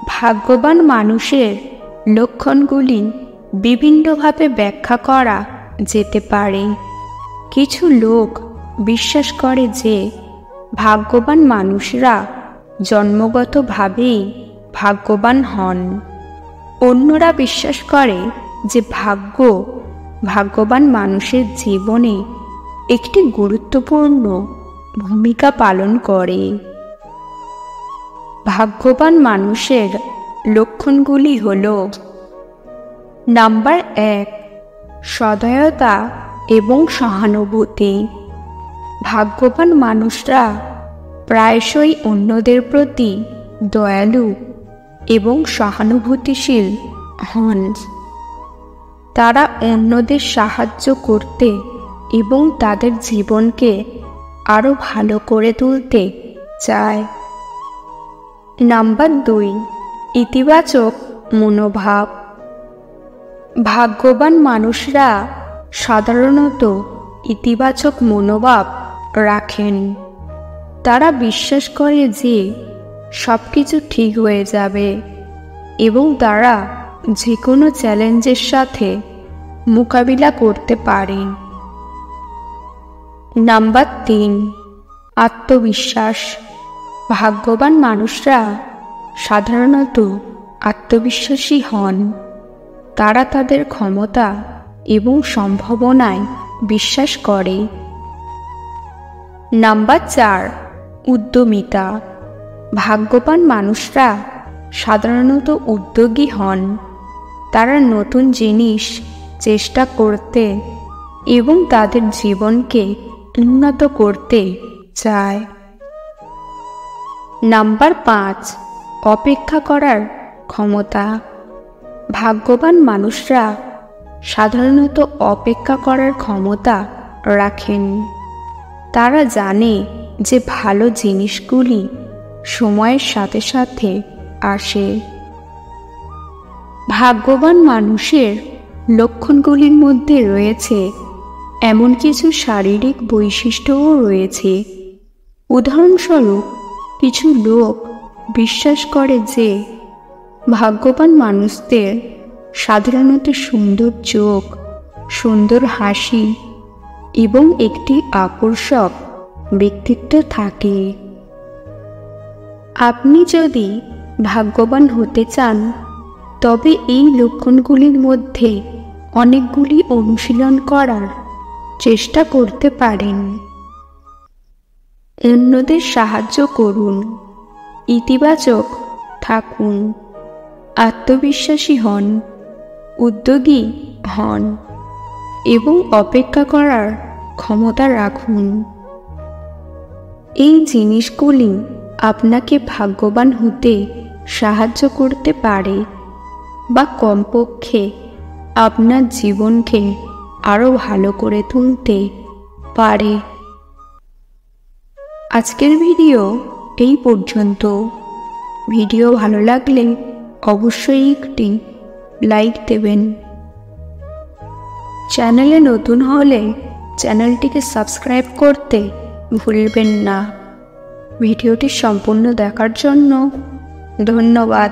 ভাগ্যবান মানুষের লক্ষণগুলি বিভিন্নভাবে ব্যাখ্যা করা যেতে পারে। কিছু লোক বিশ্বাস করে যে ভাগ্যবান মানুষরা জন্মগতভাবেই ভাগ্যবান হন। অন্যরা বিশ্বাস করে যে ভাগ্যবান মানুষের জীবনে একটি গুরুত্বপূর্ণ ভূমিকা পালন করে। ভাগ্যবান মানুষের লক্ষণগুলি হল: নাম্বার 1, সদয়তা এবং সহানুভূতি। ভাগ্যবান মানুষরা প্রায়শই অন্যদের প্রতি দয়ালু এবং সহানুভূতিশীল হন। তারা অন্যদের সাহায্য করতে এবং তাদের জীবনকে আরও ভালো করে তুলতে চায়। নাম্বার 2, ইতিবাচক মনোভাব। ভাগ্যবান মানুষরা সাধারণত ইতিবাচক মনোভাব রাখেন। তারা বিশ্বাস করে যে সব কিছু ঠিক হয়ে যাবে এবং তারা যে কোনো চ্যালেঞ্জের সাথে মোকাবিলা করতে পারে। নাম্বার 3, আত্মবিশ্বাস। ভাগ্যবান মানুষরা সাধারণত আত্মবিশ্বাসী হন। তারা তাদের ক্ষমতা এবং সম্ভাবনায় বিশ্বাস করে। নাম্বার 4, উদ্যমিতা। ভাগ্যবান মানুষরা সাধারণত উদ্যোগী হন। তারা নতুন জিনিস চেষ্টা করতে এবং তাদের জীবনকে উন্নত করতে চায়। নাম্বার 5, অপেক্ষা করার ক্ষমতা। ভাগ্যবান মানুষরা সাধারণত অপেক্ষা করার ক্ষমতা রাখেন। তারা জানে যে ভালো জিনিসগুলি সময়ের সাথে সাথে আসে। ভাগ্যবান মানুষের লক্ষণগুলির মধ্যে রয়েছে এমন কিছু শারীরিক বৈশিষ্ট্যও রয়েছে। উদাহরণস্বরূপ, কিছু লোক বিশ্বাস করে যে ভাগ্যবান মানুষদের সাধারণত সুন্দর চোখ, সুন্দর হাসি এবং একটি আকর্ষক ব্যক্তিত্ব থাকে। আপনি যদি ভাগ্যবান হতে চান তবে এই লক্ষণগুলির মধ্যে অনেকগুলি অনুশীলন করার চেষ্টা করতে পারেন। অন্যদের সাহায্য করুন, ইতিবাচক থাকুন, আত্মবিশ্বাসী হন, উদ্যোগী হন এবং অপেক্ষা করার ক্ষমতা রাখুন। এই জিনিসগুলি আপনাকে ভাগ্যবান হতে সাহায্য করতে পারে বা কমপক্ষে আপনার জীবনকে আরও ভালো করে তুলতে পারে। আজকের ভিডিও এই পর্যন্ত। ভিডিও ভালো লাগলে অবশ্যই একটি লাইক দেবেন। চ্যানেলে নতুন হলে চ্যানেলটিকে সাবস্ক্রাইব করতে ভুলবেন না। ভিডিওটি সম্পূর্ণ দেখার জন্য ধন্যবাদ।